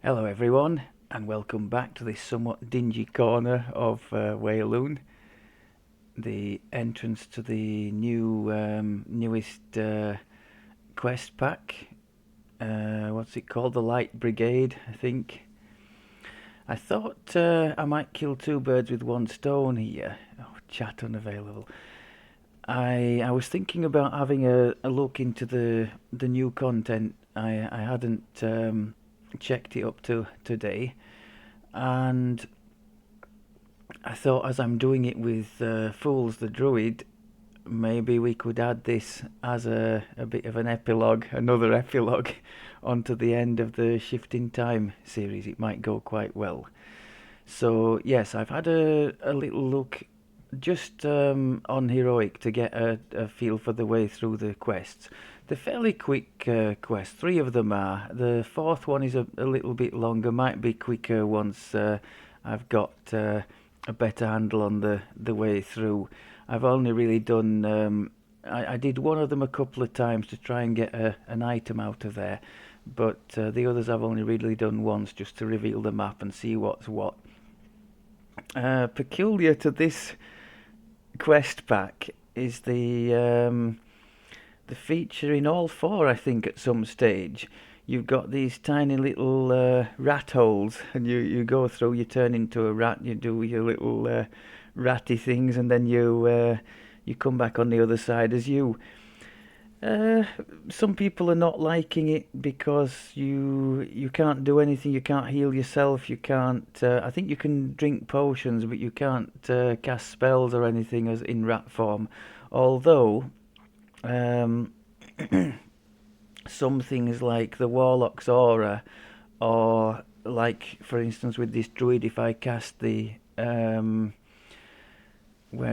Hello everyone, and welcome back to this somewhat dingy corner of Wayloon, the entrance to the newest quest pack. What's it called? The Light Brigade, I think. I thought I might kill two birds with one stone here. Oh, chat unavailable. I was thinking about having a look into the new content. I hadn't checked it up to today, and I thought as I'm doing it with Fools the Druid, maybe we could add this as a bit of an epilogue, another epilogue, onto the end of the Shifting Time series. It might go quite well. So yes, I've had a little look just on Heroic to get a feel for the way through the quests. They're fairly quick quests, three of them are. The fourth one is a little bit longer, might be quicker once I've got a better handle on the way through. I've only really done, I did one of them a couple of times to try and get an item out of there, but the others I've only really done once just to reveal the map and see what's what. Peculiar to this quest pack is the feature in all four, I think, at some stage. You've got these tiny little rat holes, and you go through, you turn into a rat, you do your little ratty things, and then you come back on the other side as you. Some people are not liking it because you can't do anything, you can't heal yourself, you can't. I think you can drink potions, but you can't cast spells or anything as in rat form. Although um, some things like the Warlock's aura, or like for instance with this druid, if I cast the where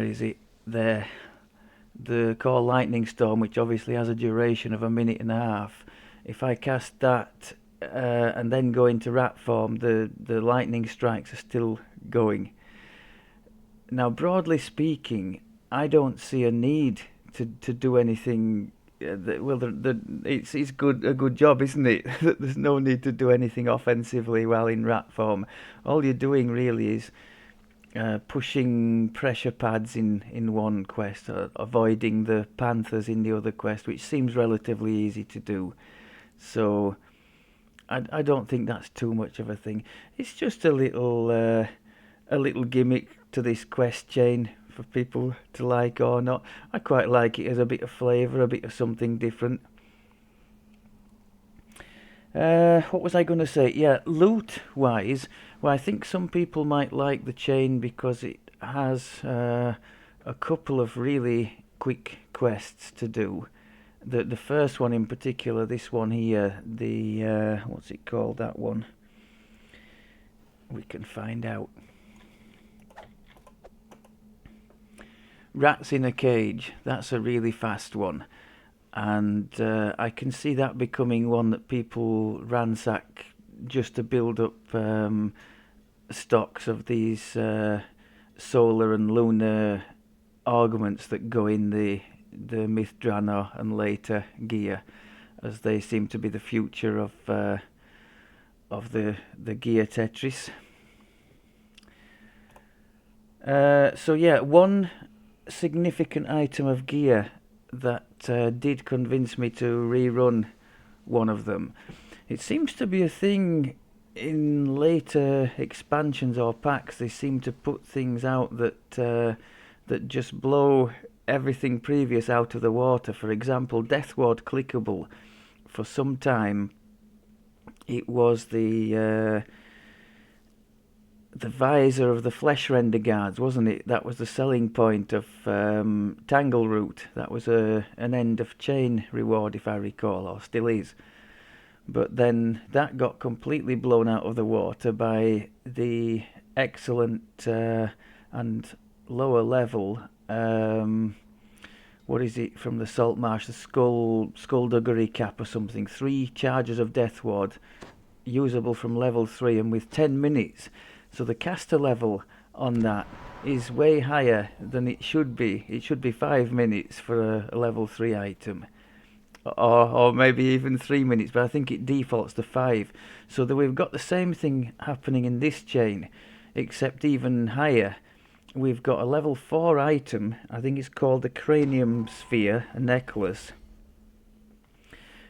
is it there? The Core Lightning Storm, which obviously has a duration of a minute and a half. If I cast that and then go into rat form, the lightning strikes are still going. Now, broadly speaking, I don't see a need to do anything. Well, it's good a good job, isn't it? There's no need to do anything offensively while in rat form. All you're doing really is pushing pressure pads in one quest, avoiding the panthers in the other quest, which seems relatively easy to do. So I don't think that's too much of a thing. It's just a little gimmick to this quest chain for people to like or not. I quite like it as a bit of flavour, a bit of something different. What was I going to say? Yeah, loot wise, well, I think some people might like the chain because it has a couple of really quick quests to do. The first one in particular, this one here, the what's it called? That one. We can find out. Rats in a cage. That's a really fast one. And I can see that becoming one that people ransack just to build up stocks of these solar and lunar augments that go in the Mithranor and later gear, as they seem to be the future of the gear Tetris. So yeah, one significant item of gear that did convince me to rerun one of them. It seems to be a thing in later expansions or packs. They seem to put things out that just blow everything previous out of the water. For example, Death Ward clickable. For some time, it was the visor of the flesh render guards, wasn't it? That was the selling point of Tangle Root. That was an end of chain reward, if I recall, or still is. But then that got completely blown out of the water by the excellent and lower level. What is it from the Salt Marsh? The Skullduggery cap or something. 3 charges of Death Ward, usable from level 3 and with 10 minutes. So the caster level on that is way higher than it should be. It should be 5 minutes for a level 3 item. or maybe even 3 minutes, but I think it defaults to 5. So that we've got the same thing happening in this chain, except even higher. We've got a level 4 item, I think it's called the Cranium Sphere, a necklace,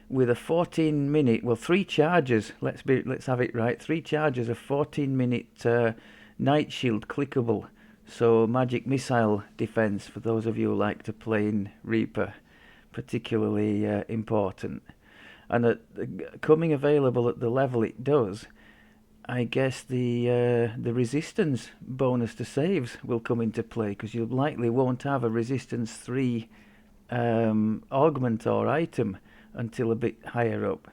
with a 14-minute, well, 3 charges, let's have it right, 3 charges of 14-minute Night Shield clickable, so magic missile defense for those of you who like to play in Reaper, particularly important. And coming available at the level it does, I guess the resistance bonus to saves will come into play, because you likely won't have a resistance 3 augment or item until a bit higher up.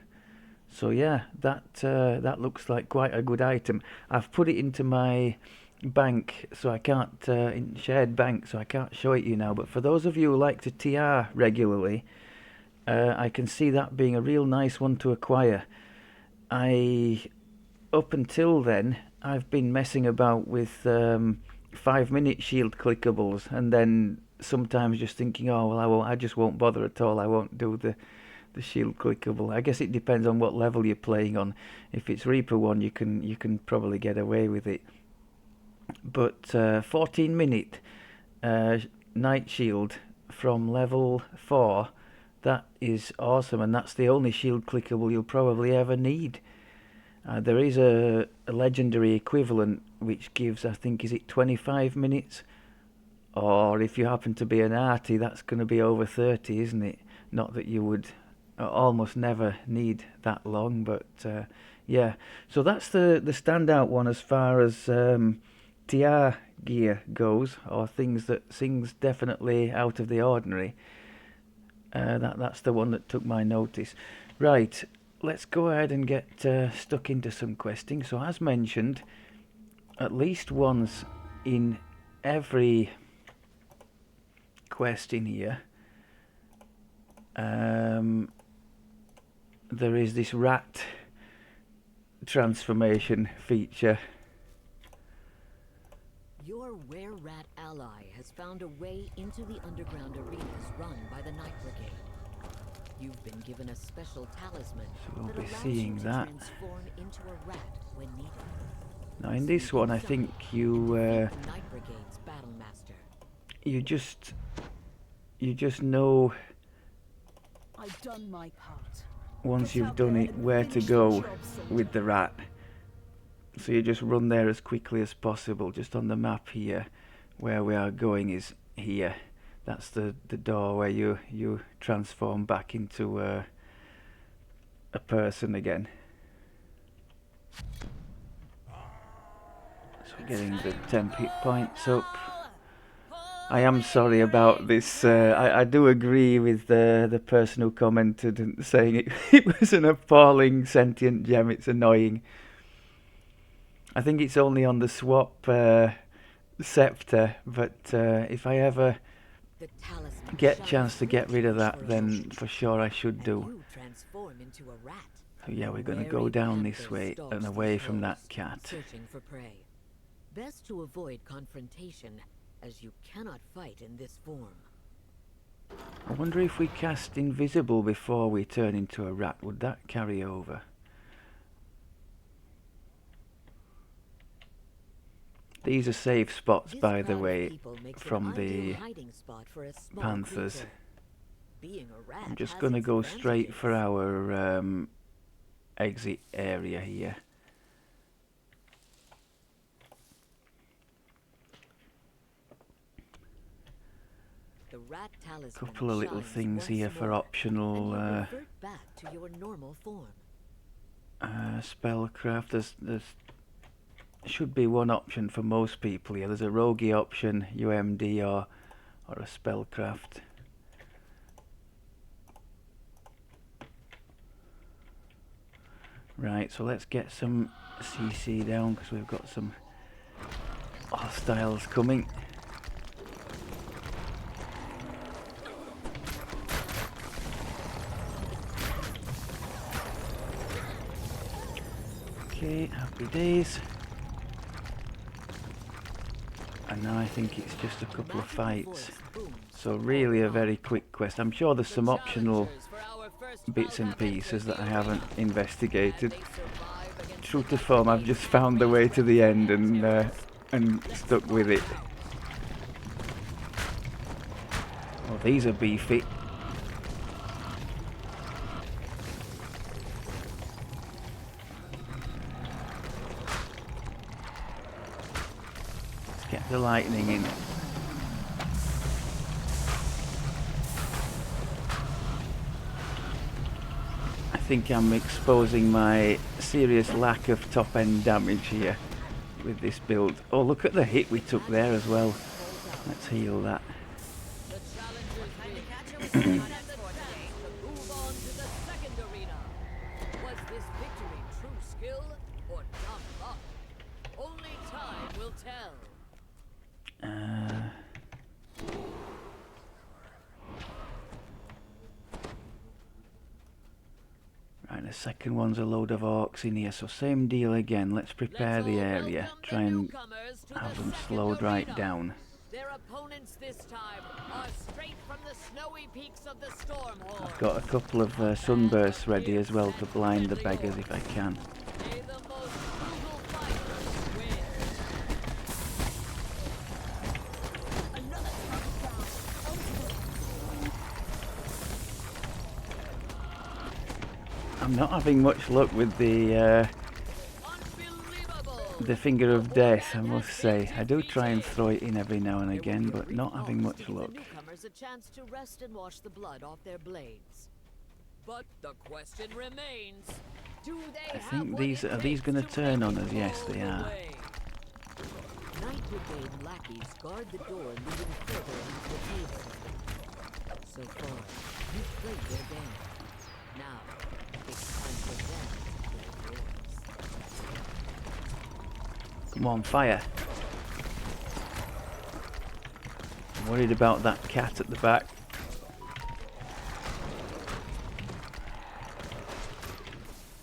So yeah, that looks like quite a good item. I've put it into my bank, so I can't in shared bank, so I can't show it you now. But for those of you who like to TR regularly, I can see that being a real nice one to acquire. Up until then, I've been messing about with 5-minute shield clickables, and then sometimes just thinking, oh well, I just won't bother at all. I won't do the shield clickable. I guess it depends on what level you're playing on. If it's Reaper 1, you can probably get away with it. But 14-minute Night Shield from level 4, that is awesome, and that's the only shield clickable you'll probably ever need. There is a legendary equivalent which gives, I think, is it 25 minutes? Or if you happen to be an arty, that's going to be over 30, isn't it? Not that you would almost never need that long, but yeah. So that's the standout one as far as TR gear goes, or things definitely out of the ordinary. That's the one that took my notice. Right, let's go ahead and get stuck into some questing. So as mentioned, at least once in every quest in here, there is this rat transformation feature. Your were-rat ally has found a way into the underground arenas run by the Night Brigade. You've been given a special talisman So we'll that be allows seeing you to that. transform into a rat when needed. Now in this one, I think you Night Brigade's battle master. you just know I've done my part. once you've done it where to go with the rat. So you just run there as quickly as possible. Just on the map here, where we are going is here. That's the door where you transform back into a person again. So getting the temp hit points up. I am sorry about this. I do agree with the person who commented and saying it was an appalling sentient gem. It's annoying. I think it's only on the swap scepter, but if I ever get a chance to get rid of that, then for sure I should do. So yeah, we're going to go down this way and away from that cat. Searching for prey. Best to avoid confrontation, as you cannot fight in this form. I wonder if we cast invisible before we turn into a rat, would that carry over? These are safe spots, by the way, from the panthers. I'm just going to go straight for our exit area here. Couple of little things here for optional spellcraft. There's should be one option for most people here. There's a roguey option, UMD or a spellcraft. Right, so let's get some CC down, because we've got some hostiles coming. Okay, happy days. And now I think it's just a couple of fights. So really a very quick quest. I'm sure there's some optional bits and pieces that I haven't investigated. True to form, I've just found the way to the end and stuck with it. Oh, these are beefy. Let's get the lightning in. I think I'm exposing my serious lack of top end damage here with this build. Oh, look at the hit we took there as well. Let's heal that. Right, the second one's a load of orcs in here, so same deal again. Let's prepare the area, try and have them slowed right down. Their opponents this time are straight from the snowy peaks of the Stormhorn. I've got a couple of sunbursts ready as well to blind the beggars if I can. May the most brutal fighters win. I'm not having much luck with the finger of death, I must say. I do try and throw it in every now and again, but not having much luck. Newcomers a chance to rest and wash the blood off their blades. But the question remains, do they I think these are these going to turn on us? Yes, they are. Night Brigade lackeys guard the door leading further into the cave system. So far, you've played their game. Now, it's time for them to play yours. Come on, fire. I'm worried about that cat at the back.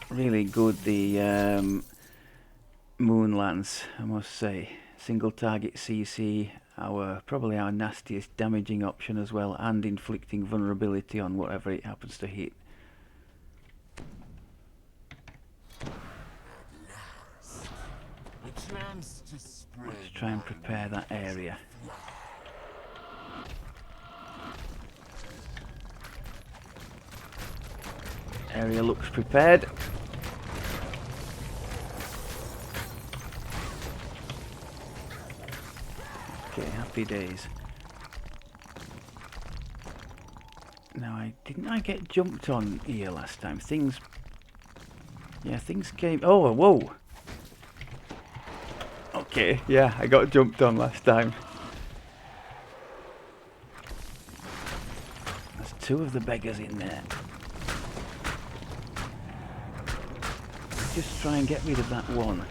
Really good, the Moonlance, I must say. Single target CC, probably our nastiest damaging option as well, and inflicting vulnerability on whatever it happens to hit. Let's try and prepare that area. Area looks prepared. Okay, happy days. Now, didn't I get jumped on here last time? Things came. Oh, whoa! Okay, yeah, I got jumped on last time. There's two of the beggars in there. Just try and get rid of that one.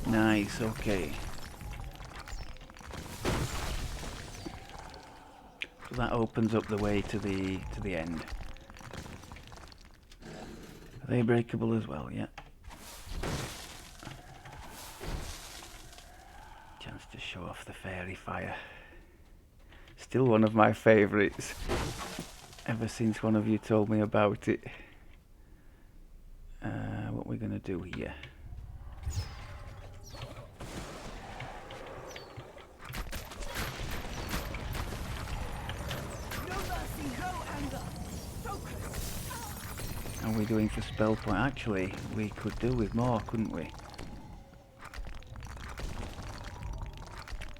Nice, okay. So that opens up the way to the end. Are they breakable as well? Yeah. Chance to show off the fairy fire. Still one of my favourites. Ever since one of you told me about it. What we're gonna do here? How are we doing for spell point? Actually, we could do with more, couldn't we?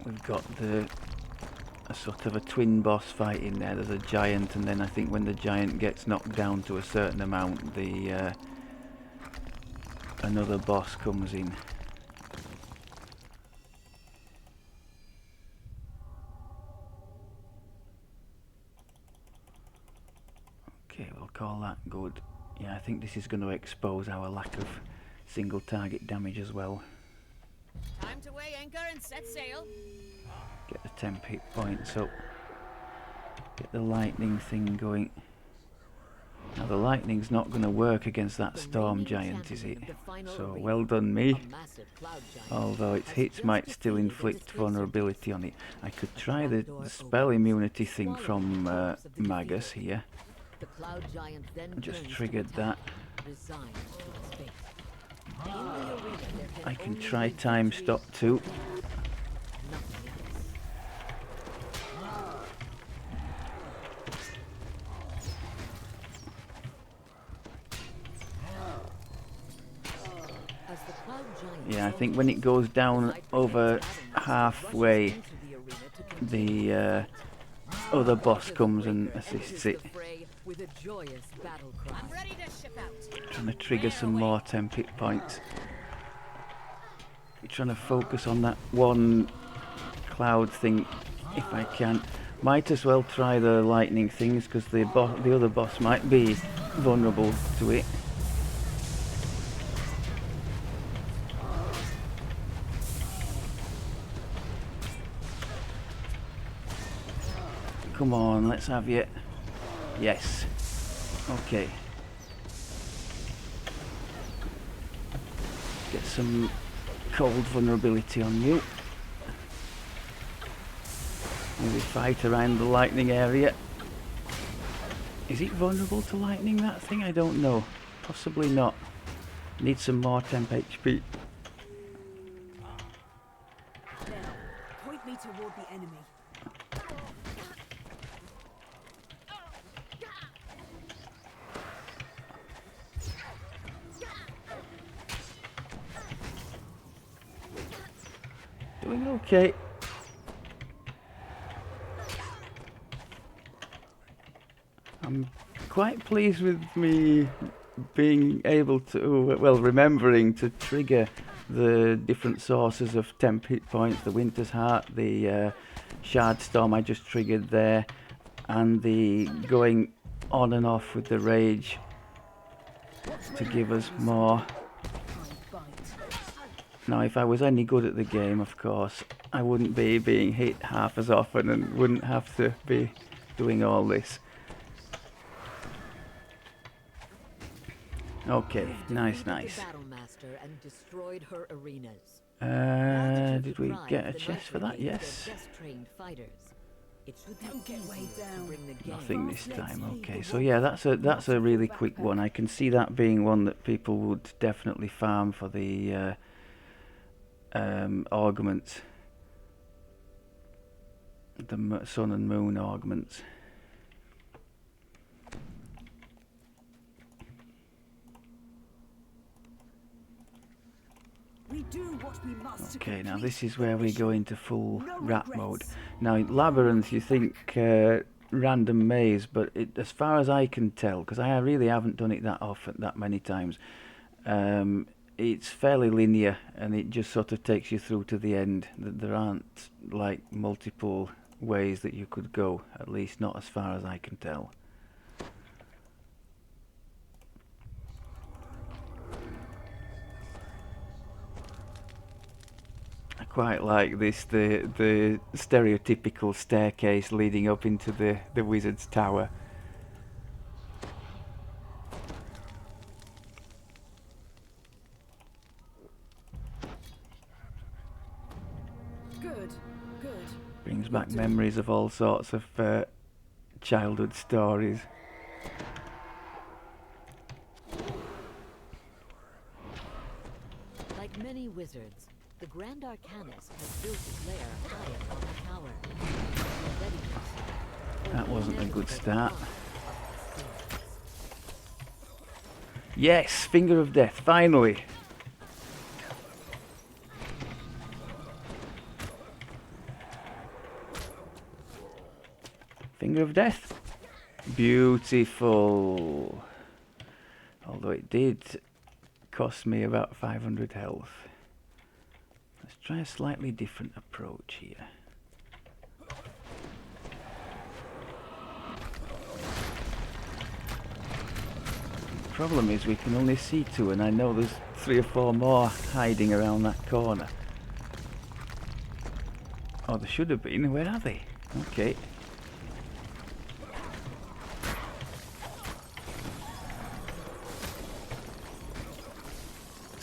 We've got a sort of a twin boss fight in there. There's a giant, and then I think when the giant gets knocked down to a certain amount, another boss comes in. Okay, we'll call that good. Yeah, I think this is going to expose our lack of single target damage as well. Time to weigh anchor and set sail. Get the temp hit points up. Get the lightning thing going. Now the lightning's not going to work against that storm giant, is it? So well done me. Although its hits might still inflict vulnerability on it. I could try the spell immunity thing from Magus here. I just triggered that. I can try time stop too. Yeah, I think when it goes down over halfway, the other boss comes and assists it. Trying to trigger some more temp hit points. Trying to focus on that one cloud thing if I can. Might as well try the lightning things because the other boss might be vulnerable to it. Come on, let's have you. Yes. Okay. Get some cold vulnerability on you. Maybe fight around the lightning area. Is it vulnerable to lightning, that thing? I don't know. Possibly not. Need some more temp HP. Now, point me toward the enemy. Doing okay. I'm quite pleased with me being able to, well, remembering to trigger the different sources of temp hit points, the Winter's Heart, the Shard Storm I just triggered there, and the going on and off with the Rage to give us more. Now, if I was any good at the game, of course, I wouldn't be being hit half as often and wouldn't have to be doing all this. Okay, nice. Did we get a chest for that? Yes. Nothing this time. Okay, so yeah, that's a really quick one. I can see that being one that people would definitely farm for the augments, the sun and moon augments. Okay, now this is where we go into full rat mode. Now in Labyrinth you think random maze, but as far as I can tell, because I really haven't done it that often, that many times, it's fairly linear and it just sort of takes you through to the end. There aren't like multiple ways that you could go, at least not as far as I can tell. I quite like this, the stereotypical staircase leading up into the wizard's tower. Brings back memories of all sorts of childhood stories. Like many wizards, the Grand Arcanist has built his lair high on the tower. That wasn't a good start. Yes, Finger of Death, finally! Finger of Death. Beautiful. Although it did cost me about 500 health. Let's try a slightly different approach here. The problem is we can only see two, and I know there's 3 or 4 more hiding around that corner. Oh, there should have been. Where are they? Okay.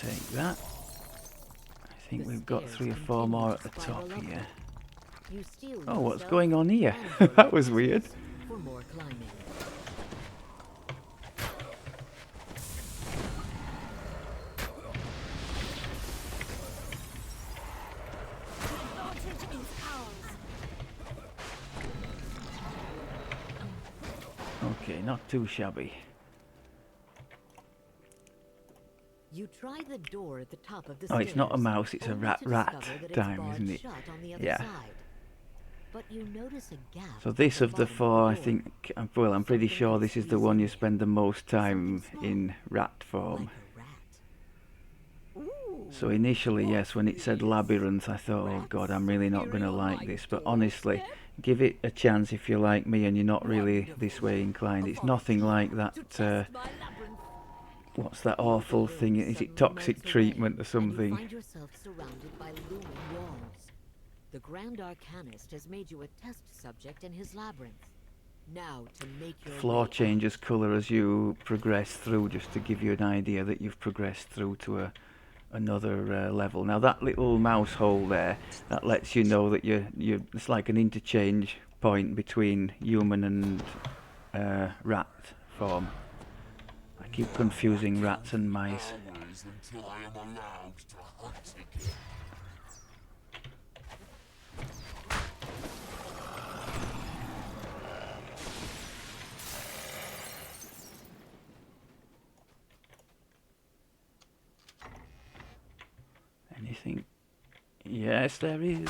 take that. I think The we've got stairs 3 or 4 continue more to at the spiral top here. upward. You steel Oh, what's yourself going on here? and your That was weird. business for more climbing. Advantage is ours. Okay, not too shabby. You try the door at the top of the Oh, stairs. it's not a mouse, it's a only rat to discover that it's time, barred isn't it? shut on the other Yeah. side. But you notice a gap So at this the of the bottom 4, I door. think, well, I'm pretty Something sure could this is the squeeze one in you there. spend the most time Something small, in rat form. like a rat. Ooh, So initially, what's yes, when it said this? labyrinth, I thought, oh god, I'm really not going to appearing on like my this. But honestly, doorstep? give it a chance if you're like me and you're not really this Wonderful. way inclined. A It's nothing like volunteer to that, test my labyrinth. what's that The awful room thing? Is it suddenly toxic melts away, treatment or and you something? find yourself surrounded by looming walls. The Grand Arcanist has made you a test subject in his labyrinth. Now to make your Floor way changes out. colour as you progress through, just to give you an idea that you've progressed through to another level. Now that little mouse hole there, that lets you know that you it's like an interchange point between human and rat form. I keep confusing rats and mice. Hours until I am allowed to hunt again. Anything? Yes, there is.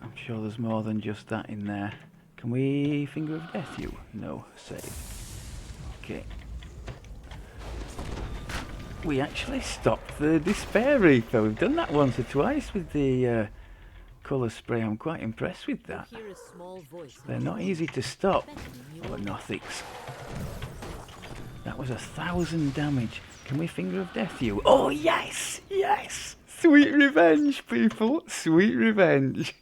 I'm sure there's more than just that in there. Can we Finger of Death you? No, save. Okay. We actually stopped the Despair Reaper. We've done that once or twice with the colour spray. I'm quite impressed with You that. hear a small voice in They're your not head, easy to stop. beckoning you Oh, over. nothings. That was 1,000 damage. Can we Finger of Death you? Oh, yes! Yes! Sweet revenge, people! Sweet revenge!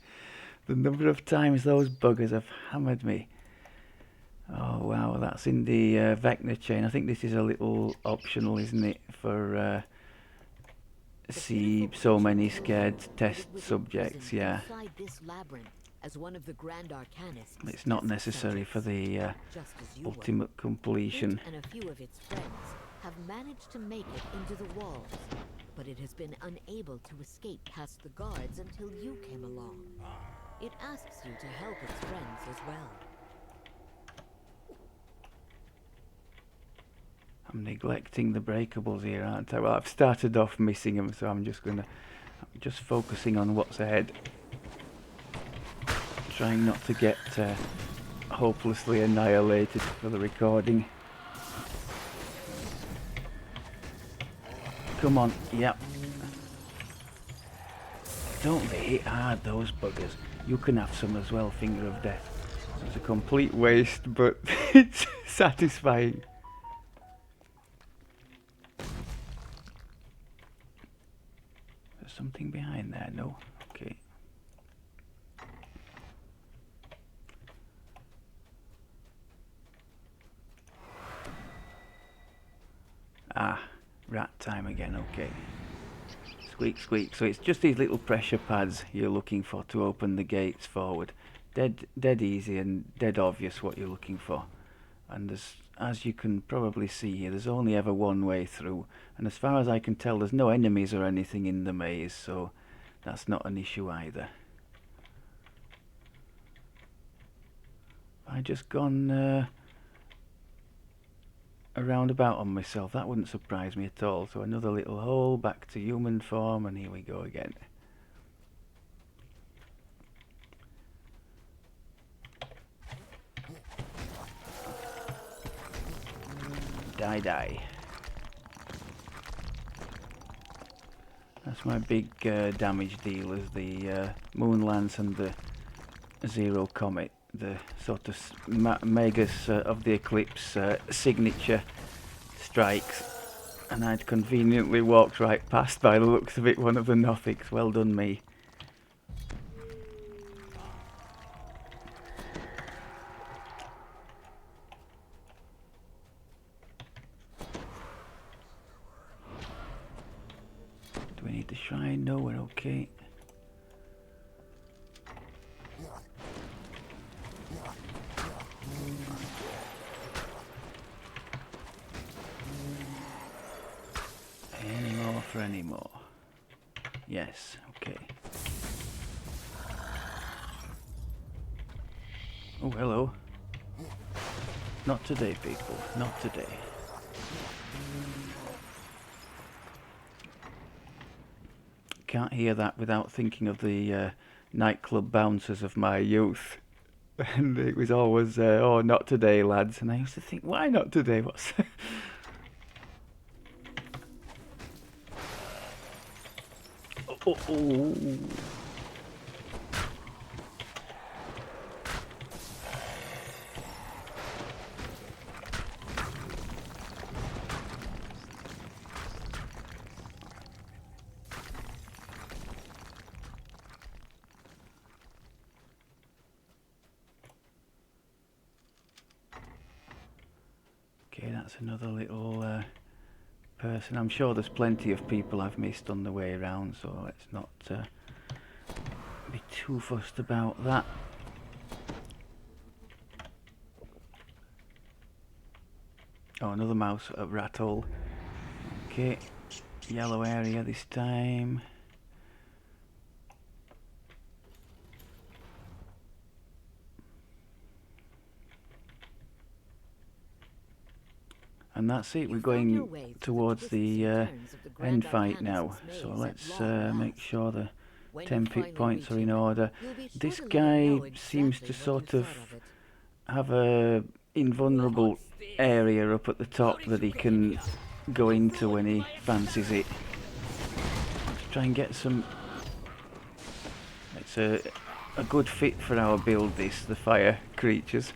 The number of times those buggers have hammered me. Oh, wow, that's in the Vecna chain. I think this is a little optional, isn't it? For see so many scared test subjects, yeah. Inside this labyrinth as one of the Grand Arcanists' It's not test necessary for the just as you were. ultimate completion. It and a few of its friends have managed to make it into the walls, but it has been unable to escape past the guards until you came along. It asks you to help its friends as well. I'm neglecting the breakables here, aren't I? Well, I've started off missing them, so I'm just focusing on what's ahead. Trying not to get hopelessly annihilated for the recording. Come on, yep. Don't be hit hard, those buggers. You can have some as well, Finger of Death. It's a complete waste, but it's satisfying. There's something behind there, no? Okay. Ah, rat time again, okay. Squeak, squeak. So it's just these little pressure pads you're looking for to open the gates forward. Dead easy and dead obvious what you're looking for. And as you can probably see here, there's only ever one way through. And as far as I can tell, there's no enemies or anything in the maze, so that's not an issue either. I just gone a roundabout on myself. That wouldn't surprise me at all. So another little hole, back to human form, and here we go again. Die. That's my big damage dealers, the Moon Lance and the Zero Comet, the sort of Magus of the Eclipse signature strikes. And I'd conveniently walked right past, by the looks of it, one of the Nothics. Well done me. No, we're okay. Any more for any more? Yes, okay. Oh, hello. Not today, people. Not today. Can't hear that without thinking of the nightclub bouncers of my youth. And it was always, oh, not today, lads. And I used to think, why not today? What's... oh, oh. Okay, that's another little person. I'm sure there's plenty of people I've missed on the way around, so let's not be too fussed about that. Oh, another mouse at rat hole. Okay, yellow area this time. And that's it, we're going towards the end fight now, so let's make sure the 10 pick points are in order. This guy seems to sort of have a invulnerable area up at the top that he can go into when he fancies it. Let's try and get some... It's a good fit for our build, this, the fire creatures,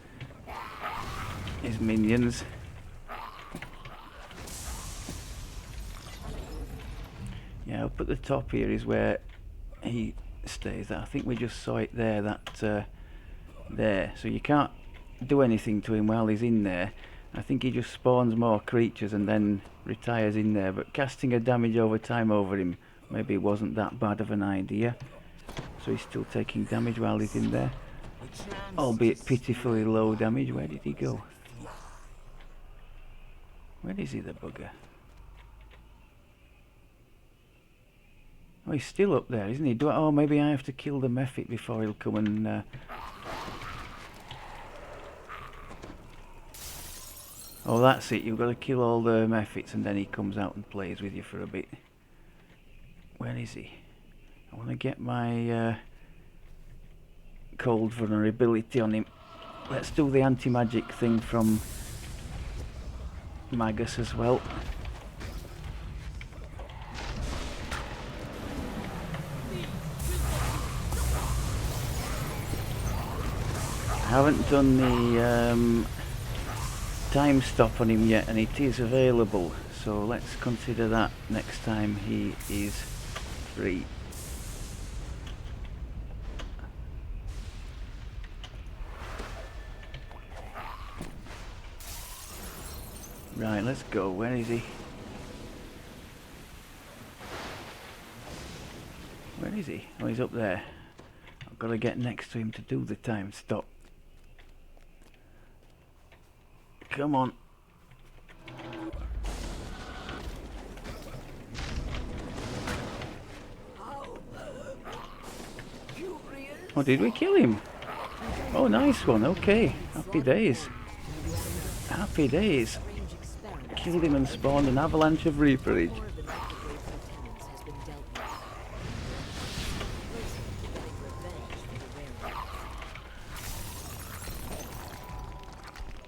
his minions. Yeah, up at the top here is where he stays. I think we just saw it there, that there. So you can't do anything to him while he's in there. I think he just spawns more creatures and then retires in there. But casting a damage over time over him maybe wasn't that bad of an idea. So he's still taking damage while he's in there. Albeit pitifully low damage. Where did he go? Where is he, the bugger? Oh, he's still up there, isn't he? Oh, maybe I have to kill the mephit before he'll come and... Oh, that's it. You've got to kill all the mephits and then he comes out and plays with you for a bit. Where is he? I want to get my cold vulnerability on him. Let's do the anti-magic thing from Magus as well. I haven't done the time stop on him yet, and it is available, so let's consider that next time he is free. Right, let's go. Where is he? Where is he? Oh, he's up there. I've got to get next to him to do the time stop. Come on. Oh, did we kill him? Oh, nice one. Okay. Happy days. Happy days. Killed him and spawned an avalanche of reaperage.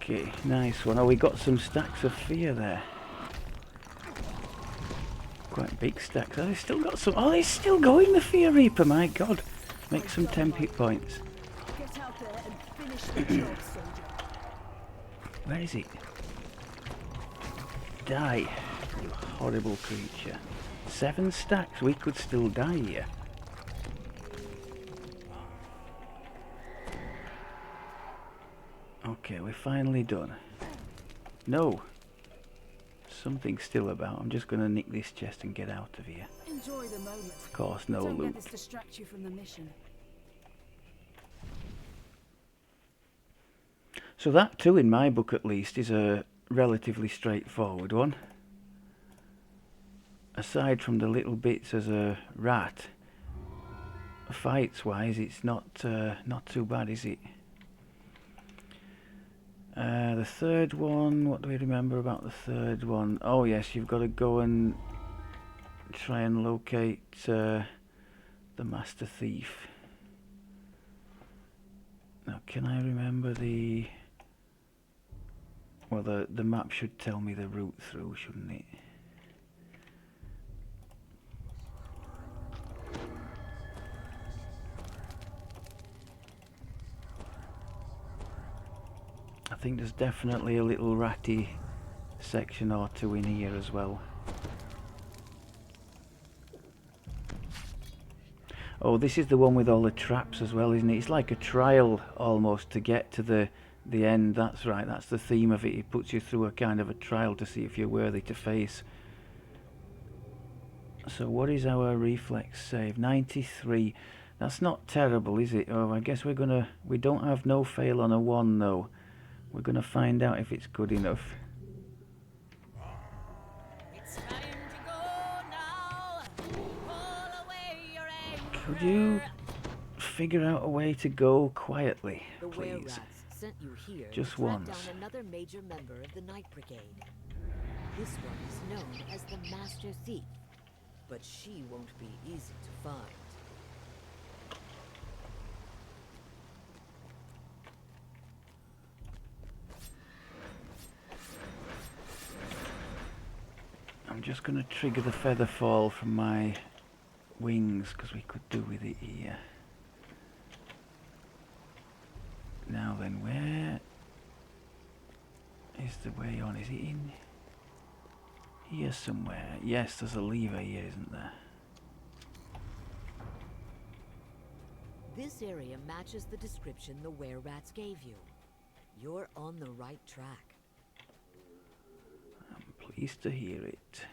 Okay, nice one. Oh, we got some stacks of fear there. Quite big stacks. Oh, they still got some. Oh, he's still going, the Fear Reaper. My God, make some 10 hit points. Get out there and finish the job, soldier. Where is he? Die, you horrible creature. 7 stacks. We could still die here. Okay, we're finally done. No! Something's still about. I'm just going to nick this chest and get out of here. Enjoy the moment. Of course, no Don't let loot. this distract you from the mission. So that too, in my book at least, is a relatively straightforward one. Aside from the little bits as a rat, fights-wise, it's not too bad, is it? The third one, what do we remember about the third one? Oh yes, you've got to go and try and locate the Master Thief. Now, can I remember the... Well, the map should tell me the route through, shouldn't it? I think there's definitely a little ratty section or two in here as well. Oh, this is the one with all the traps as well, isn't it? It's like a trial almost to get to the end. That's right, that's the theme of it. It puts you through a kind of a trial to see if you're worthy to face. So what is our reflex save? 93. That's not terrible, is it? Oh, I guess we don't have no fail on a 1 though. We're gonna find out if it's good enough. It's time to go now. Pull away your anger. Could you figure out a way to go quietly, The please? were-rats sent you here Just to track once. down another major member of the Night Brigade. This one is known as the Master Thief, but she won't be easy to find. I'm just going to trigger the feather fall from my wings because we could do with it here. Now then, where is the way on? Is it in here somewhere? Yes, there's a lever here, isn't there? This area matches the description the were-rats gave you. You're on the right track. I'm pleased to hear it.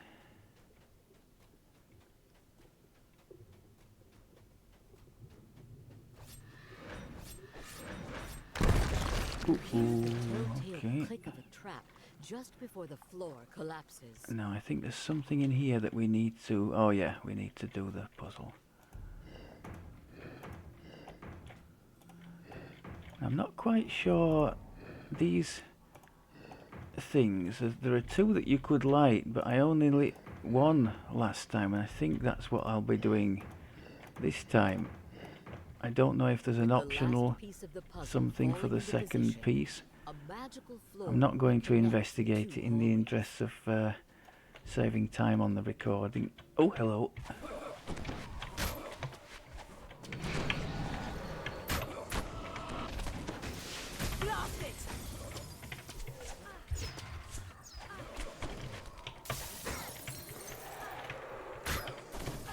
Ooh, Telltale okay. click of a trap just before the floor collapses. Now I think there's something in here that we need to... Oh yeah, we need to do the puzzle. I'm not quite sure these things, there are 2 that you could light, but I only lit 1 last time, and I think that's what I'll be doing this time. I don't know if there's an The last optional piece of the puzzle something for falling the into second position, piece. a magical floor I'm not going to connects investigate two it in the voids. interests of saving time on the recording. Oh, hello. Blast it!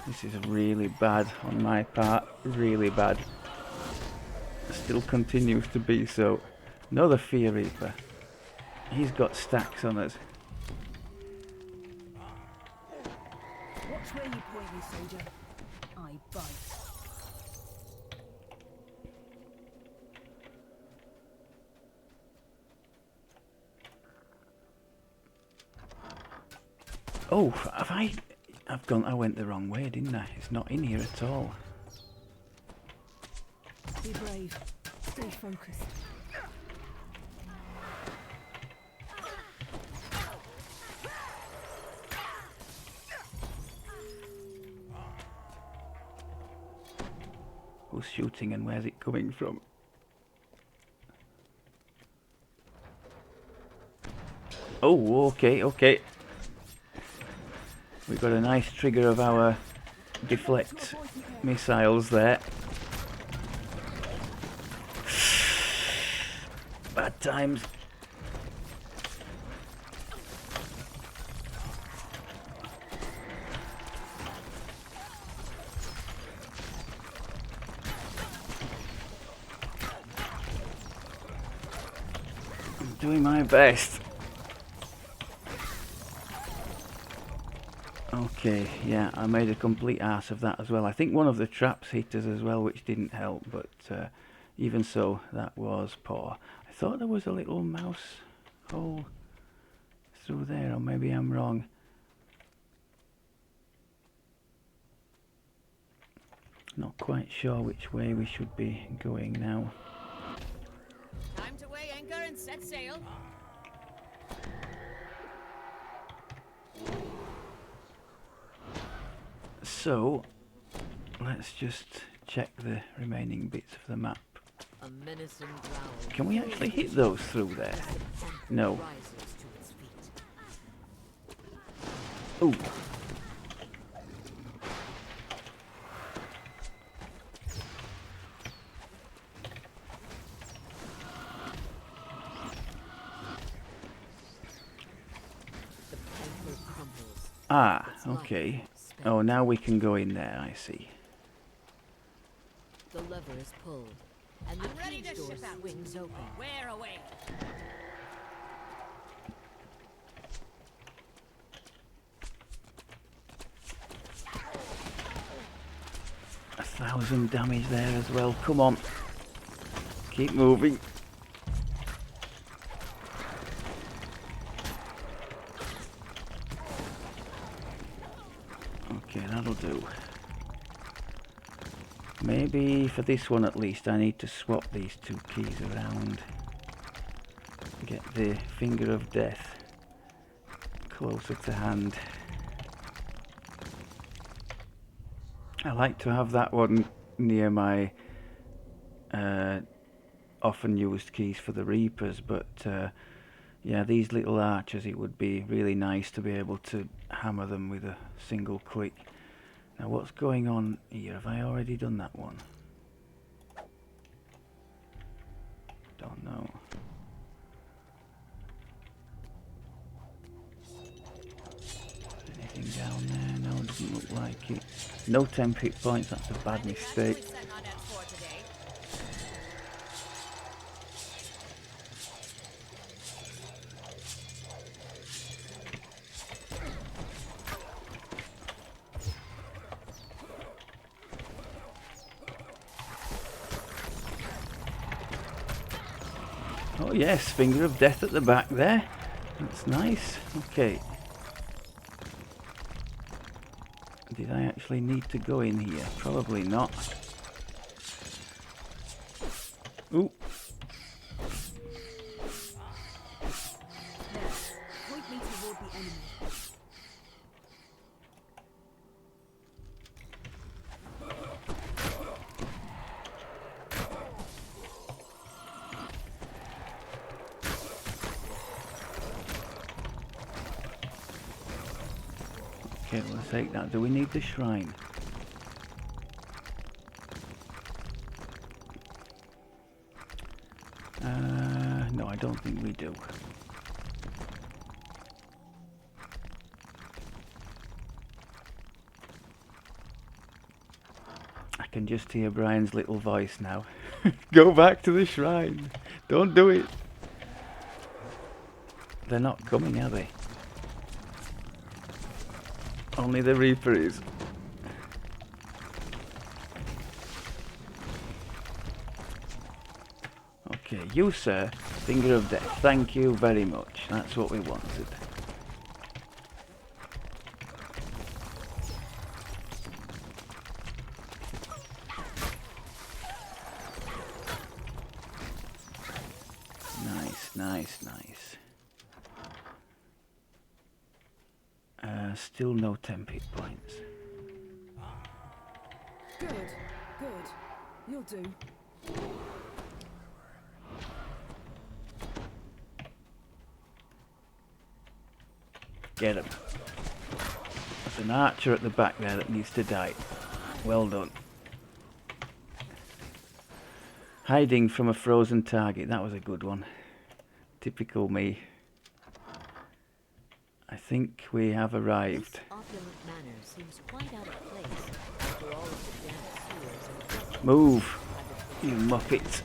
This is really bad on my part, really bad. Still continues to be so. Another Fear Reaper. He's got stacks on us. Watch where you point me, soldier. I bite. Oh, I went the wrong way, didn't I? It's not in here at all. Be brave. Stay focused. Who's shooting and where's it coming from? Oh, okay, okay. We've got a nice trigger of our deflect missiles there. Bad times. I'm doing my best. Okay, yeah, I made a complete ass of that as well. I think one of the traps hit us as well, which didn't help, but even so, that was poor. I thought there was a little mouse hole through there, or maybe I'm wrong. Not quite sure which way we should be going now. Time to weigh anchor and set sail. So, let's just check the remaining bits of the map. A menacing growl. Can we actually hit those through there? No. Rises to its feet. Ooh. The anchor crumbles. Ah, okay. Oh, now we can go in there, I see. The lever is pulled, and the cage door swings open. Where away? 1,000 damage there as well. Come on. Keep moving. Okay, that'll do. Maybe for this one at least I need to swap these two keys around. Get the finger of death closer to hand. I like to have that one near my often used keys for the Reapers, but yeah, these little archers, it would be really nice to be able to hammer them with a single click. Now what's going on here? Have I already done that one? Don't know. Anything down there? No, doesn't look like it. No 10 hit points, that's a bad mistake. Oh yes, finger of death at the back there. That's nice. Okay. Did I actually need to go in here? Probably not. Ooh. Point me toward the enemy. Okay, let's take that. Do we need the shrine? No, I don't think we do. I can just hear Brian's little voice now. Go back to the shrine. Don't do it. They're not coming, are they? Only the Reaper is. Okay, you sir, finger of death. Thank you very much. That's what we wanted. Nice, nice, nice. Still no 10 hit points. Good, good. You'll do. Get him. There's an archer at the back there that needs to die. Well done. Hiding from a frozen target. That was a good one. Typical me. I think we have arrived. This opulent manor seems quite out of place after all of the damp sewers and dust. Move, you muppet.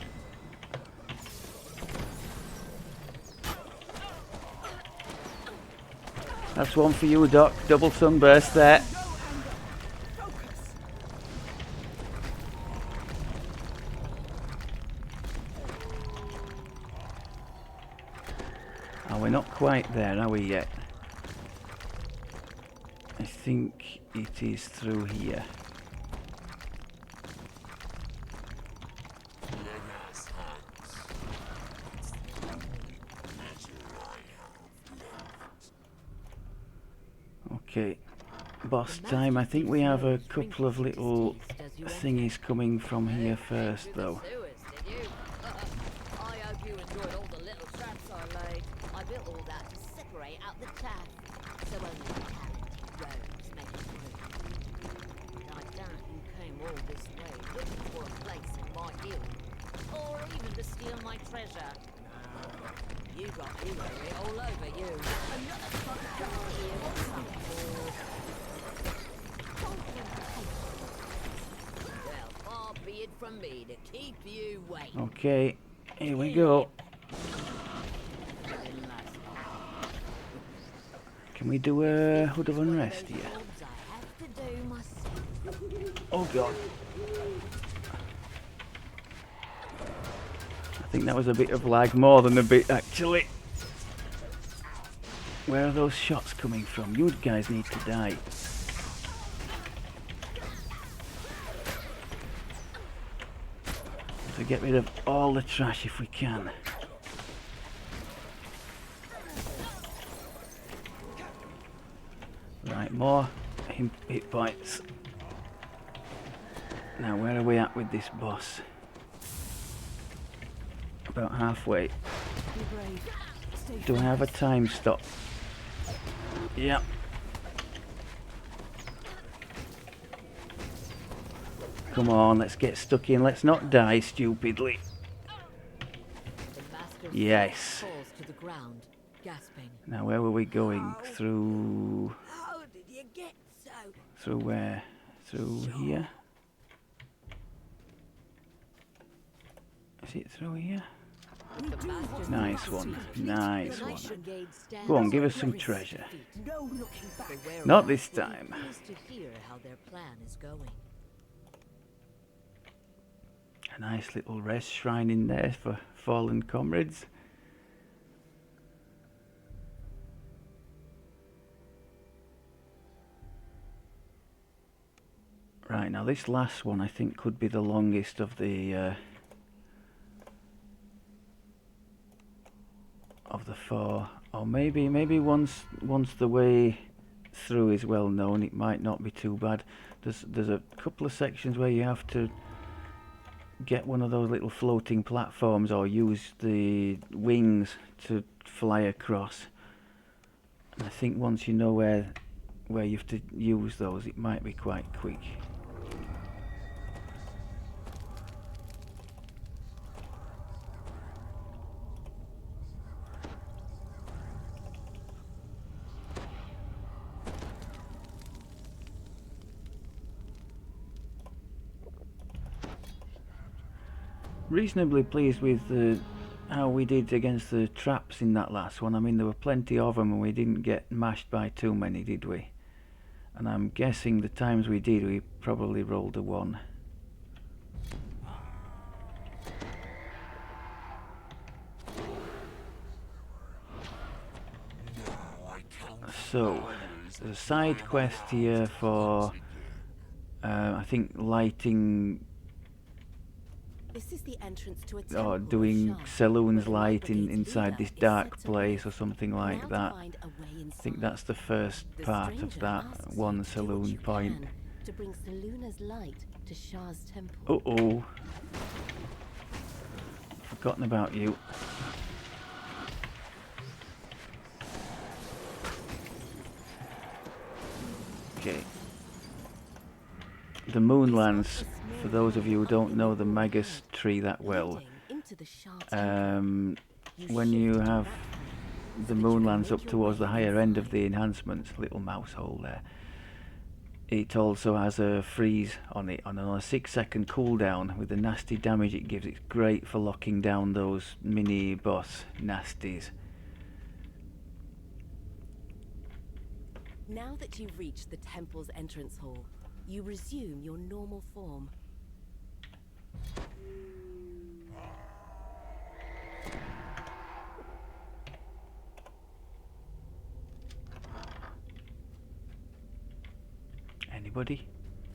That's one for you, Doc. Double sunburst there. No anger. Focus. Oh, we're not quite there, are we yet? I think it is through here. Let us hunt. It's the only pleasure I have left. Okay, boss time. I think we have a couple of little thingies coming from here first, though. Did you? I hope you enjoyed all the little traps I laid. I built all that to separate out the chaff, so only the talented rogues make it through. And I doubt you came all this way looking for a place in my guild, or even to steal my treasure. No, you got hero it all over you. Another fucker here or something. Well, far be it from me to keep you waiting. Okay, here we go. Can we do a Hood of Unrest here? Oh god. I think that was a bit of lag, more than a bit actually. Where are those shots coming from? You guys need to die. To get rid of all the trash if we can. Right, more hit points. Now where are we at with this boss? About halfway. Be brave. Stay Do I have a time stop? Yep. Come on, let's get stuck in. Let's not die stupidly. Yes. Falls to the ground, gasping. Now where were we going? Through... How did you get so? Through where? Through here? Is it through here? Nice one. Nice one. Go on, give us some treasure. no looking back. Not this time. To hear how their plan is going. A nice little rest shrine in there for fallen comrades. Right, now this last one I think could be the longest of the four. Or maybe once the way through is well known, it might not be too bad. There's a couple of sections where you have to get one of those little floating platforms or use the wings to fly across. And I think once you know where you have to use those, it might be quite quick. Reasonably pleased with how we did against the traps in that last one. I mean, there were plenty of them and we didn't get mashed by too many, did we? And I'm guessing the times we did, we probably rolled a 1. So, there's a side quest here for, I think, lighting... This is the entrance to a or temple doing of Shah, saloons where the lighting Brigade inside leader this is dark set to place rule. or something Now like to that. find a way I think inside. that's the first The part of stranger that asks you one to do what saloon you point. can to bring Saluna's light to Shah's temple. Uh-oh. Forgotten about you. Okay. The Moonlands, for those of you who don't know the Magus tree that well, Leading into the Shah temple. when you have the Moonlands up towards the higher end of the enhancements, little mouse hole there, it also has a freeze on it, and on a 6-second cooldown with the nasty damage it gives. It's great for locking down those mini boss nasties. Now that you've reached the temple's entrance hall, you resume your normal form. Anybody?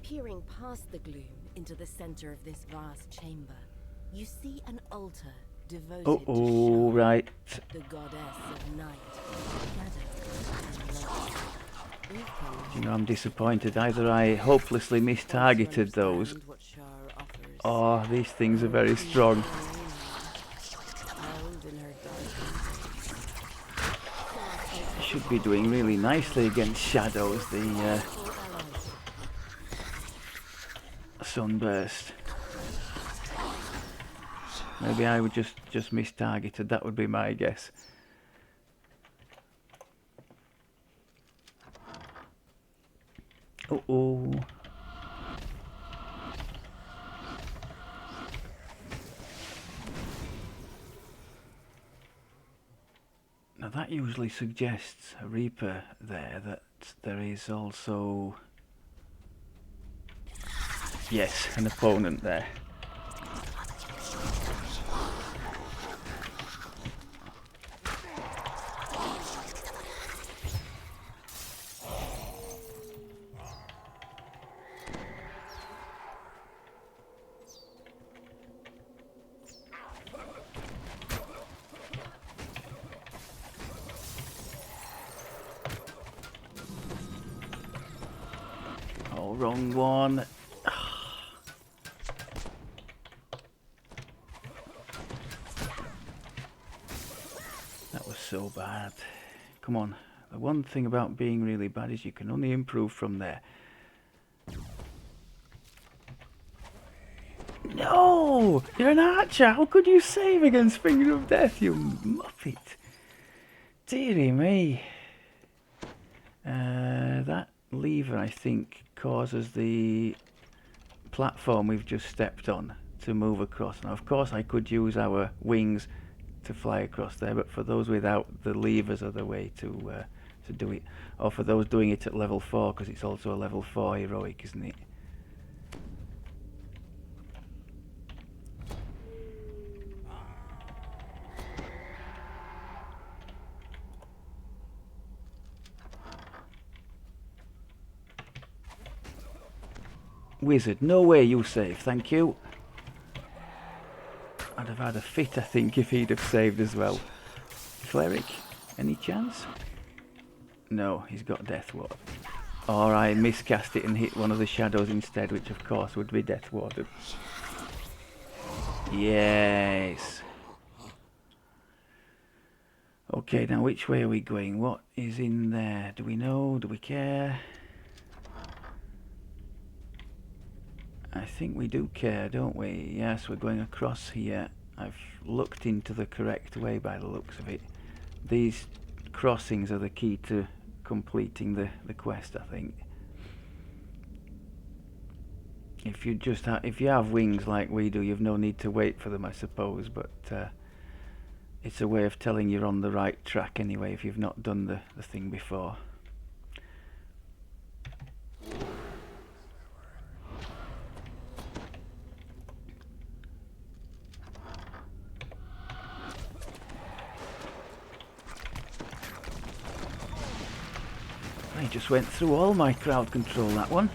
Peering past the gloom into the center of this vast chamber, you see an altar devoted to Oh, Shar, right. the goddess of night, shadow, and light. You've come You know, I'm disappointed. Either I hopelessly mistargeted those, understand what Shar offers. or these things are very strong. Held in her dark Should be doing really nicely against shadows, the sunburst. Maybe I would just mistargeted, that would be my guess. Uh-oh. Now that usually suggests a Reaper there, that there is also... Yes, an opponent there. Oh, wrong one. That was so bad. Come on. The one thing about being really bad is you can only improve from there. No! You're an archer! How could you save against Finger of Death, you muppet? Dearie me. That lever, I think, causes the platform we've just stepped on to move across. Now, of course, I could use our wings to fly across there, but for those without, the levers are the way to do it. Or for those doing it at level 4, because it's also a level 4 heroic, isn't it? Wizard, no way you save, thank you. I'd have had a fit, I think, if he'd have saved as well. Cleric, any chance? No, he's got Death Ward. Or I miscast it and hit one of the shadows instead, which of course would be Death Warded. Yes. Okay, now which way are we going? What is in there? Do we know? Do we care? I think we do care, don't we? Yes, we're going across here. I've looked into the correct way by the looks of it. These crossings are the key to completing the quest, I think. If you have wings like we do, you've no need to wait for them, I suppose, but it's a way of telling you're on the right track anyway if you've not done the thing before. I just went through all my crowd control, that one.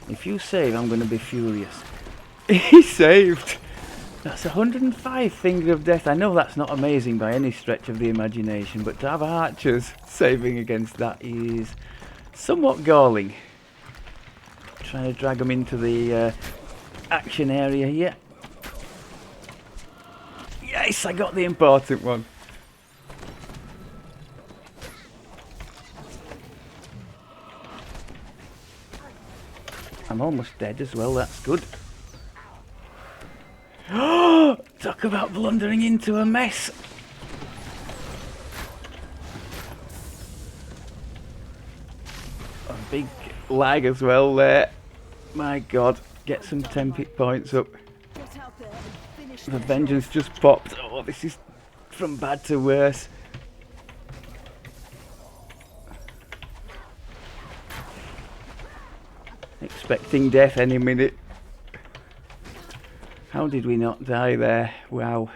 If you save, I'm going to be furious. He saved! That's 105 Finger of Death. I know that's not amazing by any stretch of the imagination, but to have archers saving against that is somewhat galling. Trying to drag them into the action area here. Yes, I got the important one. I'm almost dead as well, that's good. Talk about blundering into a mess. A big lag as well there. My god, get some temp hit points up. Get out there and finish The the vengeance just popped. Oh, this is from bad to worse. Expecting death any minute. How did we not die there? Wow.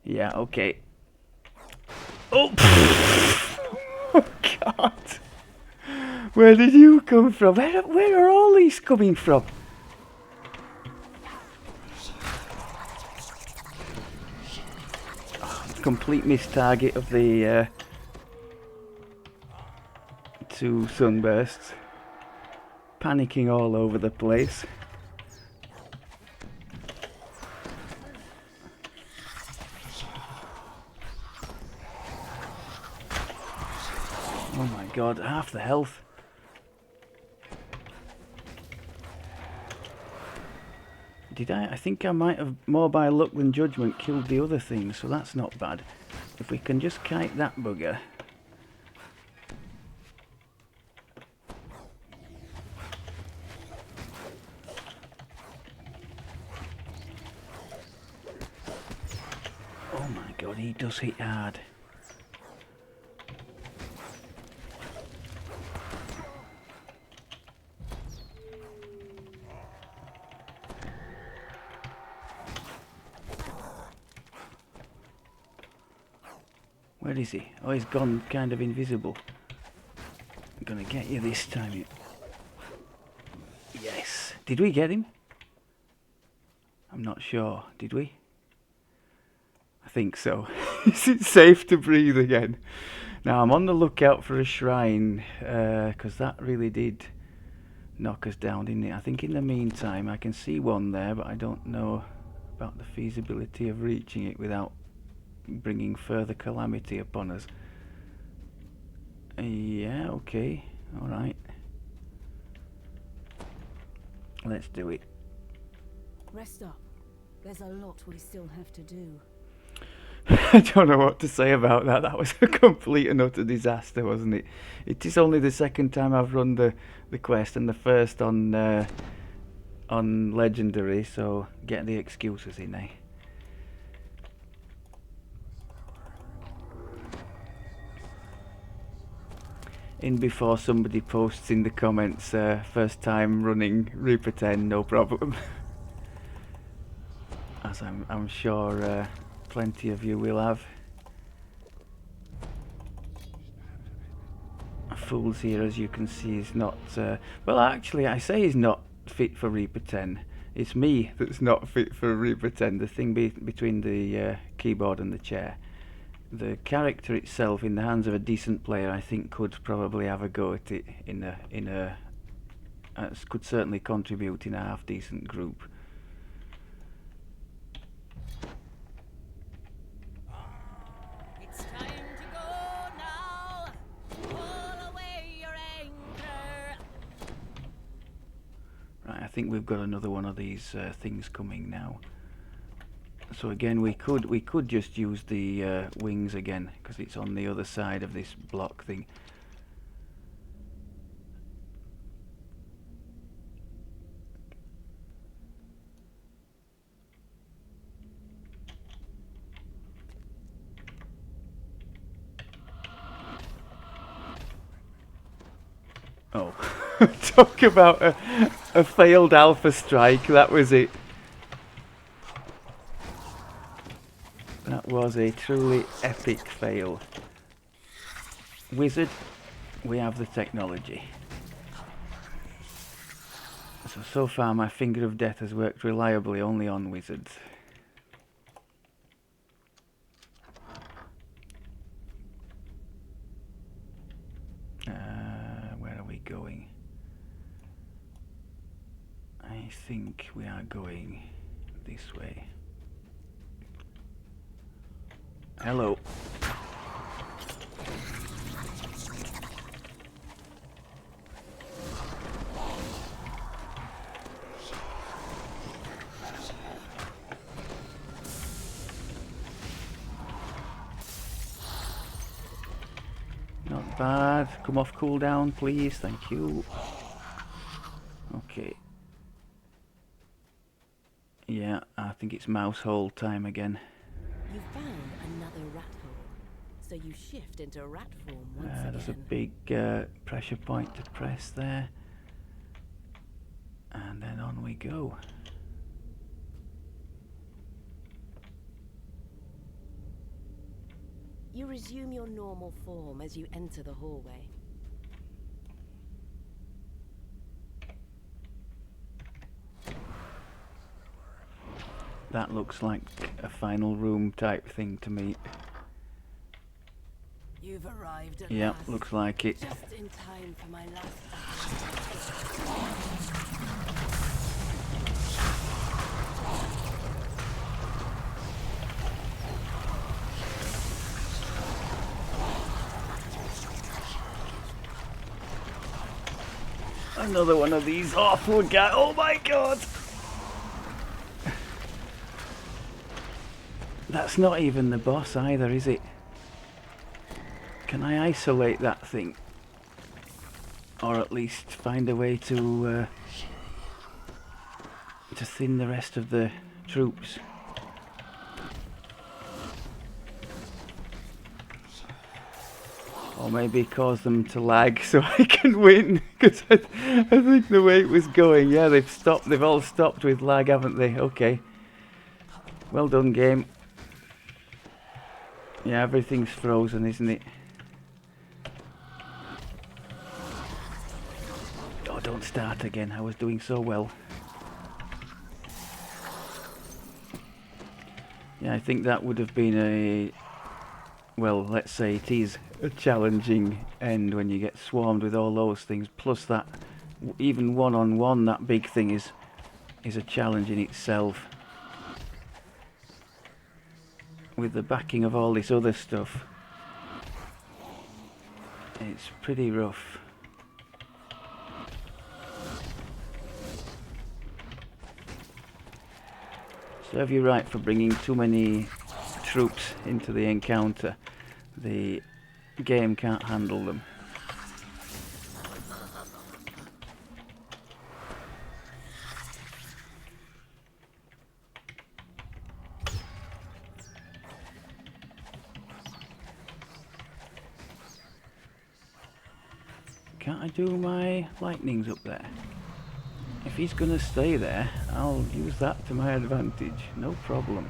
Yeah, okay. Oh! Oh God! Where did you come from? Where are all these coming from? Oh, complete miss target of the two sunbursts. Panicking all over the place. Oh my God, half the health. Did I think I might have, more by luck than judgment, killed the other thing, so that's not bad. If we can just kite that bugger. Oh my God, he does hit hard. Where is he? Oh, he's gone kind of invisible. I'm gonna get you this time. Yes. Did we get him? I'm not sure. Did we? I think so. Is it safe to breathe again? Now I'm on the lookout for a shrine, because that really did knock us down, didn't it? I think in the meantime I can see one there, but I don't know about the feasibility of reaching it without bringing further calamity upon us. Yeah, okay, alright. Let's do it. Rest up. There's a lot we still have to do. I don't know what to say about that. That was a complete and utter disaster, wasn't it? It is only the second time I've run the quest, and the first on legendary, so get the excuses in, eh? In before somebody posts in the comments, first time running Reaper 10, no problem. As I'm sure plenty of you will have. Fools here, as you can see, is not... well, actually, I say he's not fit for Reaper 10. It's me that's not fit for Reaper 10, the thing between the keyboard and the chair. The character itself, in the hands of a decent player, I think could probably have a go at it could certainly contribute in a half-decent group. It's time to go now. Haul away your anchor. Right, I think we've got another one of these things coming now. So again, we could just use the wings again, because it's on the other side of this block thing. Oh, talk about a failed alpha strike. That was it. That was a truly epic fail. Wizard, we have the technology. So far my finger of death has worked reliably only on wizards. Where are we going? I think we are going this way. Hello. Not bad. Come off cooldown, please. Thank you. Okay. Yeah, I think it's mouse hole time again. You found another rat hole. So you shift into rat form once There's a again. big pressure point to press there. And then on we go. You resume your normal form as you enter the hallway. That looks like a final room type thing to me. You've arrived at Yep, last. looks like it. Just in time for my last Another one of these awful guys. Oh my god! That's not even the boss either, is it? Can I isolate that thing? Or at least find a way to thin the rest of the troops? Or maybe cause them to lag so I can win, because I think the way it was going, yeah, they've all stopped with lag, haven't they? Okay. Well done, game. Yeah, everything's frozen, isn't it? Oh, don't start again, I was doing so well. Yeah, I think that would have been a... Well, let's say it is a challenging end when you get swarmed with all those things. Plus that, even one-on-one, that big thing is a challenge in itself. With the backing of all this other stuff, it's pretty rough. Serve you right for bringing too many troops into the encounter. The game can't handle them. Can't I do my lightnings up there? If he's gonna stay there, I'll use that to my advantage, no problem.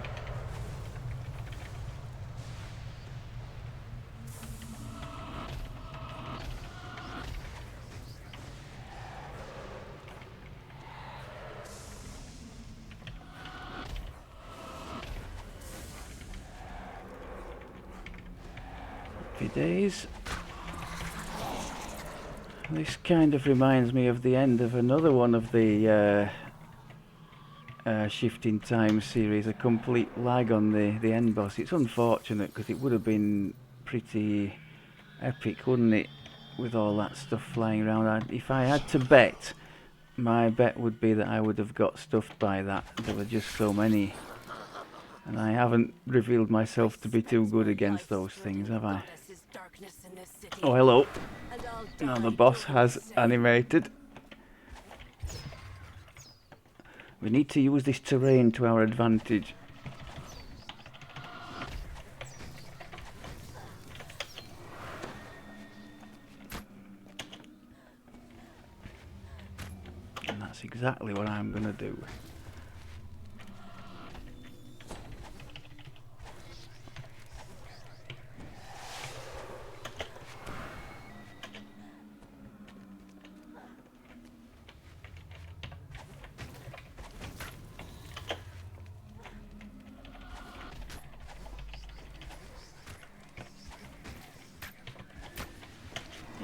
Happy days. This kind of reminds me of the end of another one of the Shifting Time series, a complete lag on the end boss. It's unfortunate because it would have been pretty epic, wouldn't it, with all that stuff flying around. If I had to bet, my bet would be that I would have got stuffed by that. There were just so many. And I haven't revealed myself to be too good against those things, have I? Oh, hello. Now the boss has animated. We need to use this terrain to our advantage. And that's exactly what I'm going to do.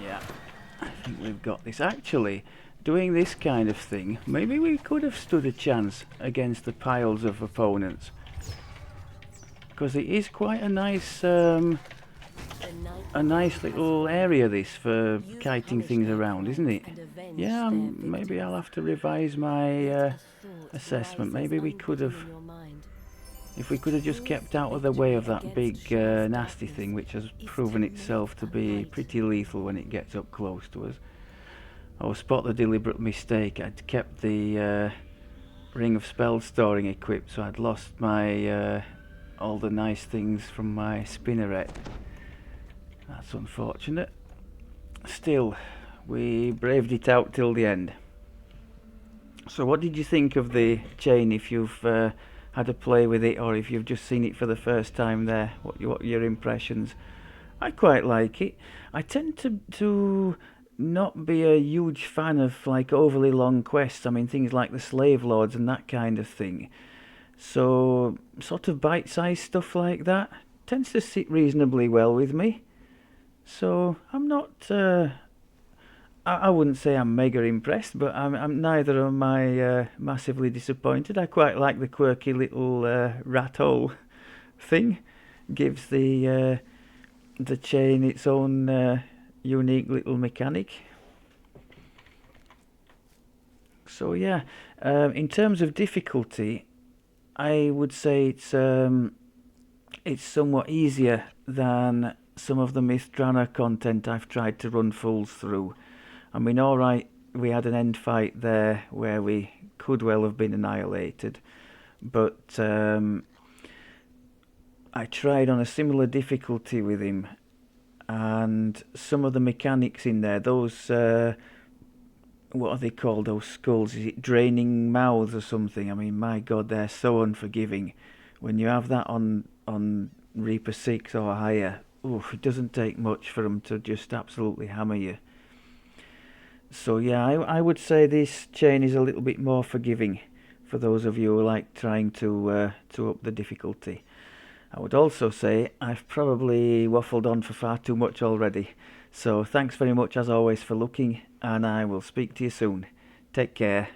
Yeah, I think we've got this. Actually, doing this kind of thing, maybe we could have stood a chance against the piles of opponents. Because it is quite a nice little area, this, for kiting things around, isn't it? Yeah, maybe I'll have to revise my assessment. Maybe we could have... If we could have just kept out of the way of that big nasty thing, which has proven itself to be pretty lethal when it gets up close to us. Oh, spot the deliberate mistake. I'd kept the Ring of Spell Storing equipped, so I'd lost my all the nice things from my spinneret. That's unfortunate. Still, we braved it out till the end. So what did you think of the chain, if you've had a play with it, or if you've just seen it for the first time there? What are your impressions? I quite like it. I tend to not be a huge fan of like overly long quests. I mean, things like the slave lords and that kind of thing. So sort of bite-sized stuff like that tends to sit reasonably well with me. So I'm not. I wouldn't say I'm mega impressed, but I'm neither am I massively disappointed. I quite like the quirky little rat hole thing. Gives the chain its own unique little mechanic. So yeah, in terms of difficulty, I would say it's somewhat easier than some of the Mithdrana content I've tried to run fulls through. I mean, alright, we had an end fight there where we could well have been annihilated, but I tried on a similar difficulty with him, and some of the mechanics in there, those what are they called, those skulls? Is it draining mouths or something? I mean, my god, they're so unforgiving. When you have that on Reaper 6 or higher, oof, it doesn't take much for them to just absolutely hammer you. So yeah, I would say this chain is a little bit more forgiving for those of you who like trying to up the difficulty. I would also say I've probably waffled on for far too much already. So thanks very much as always for looking, and I will speak to you soon. Take care.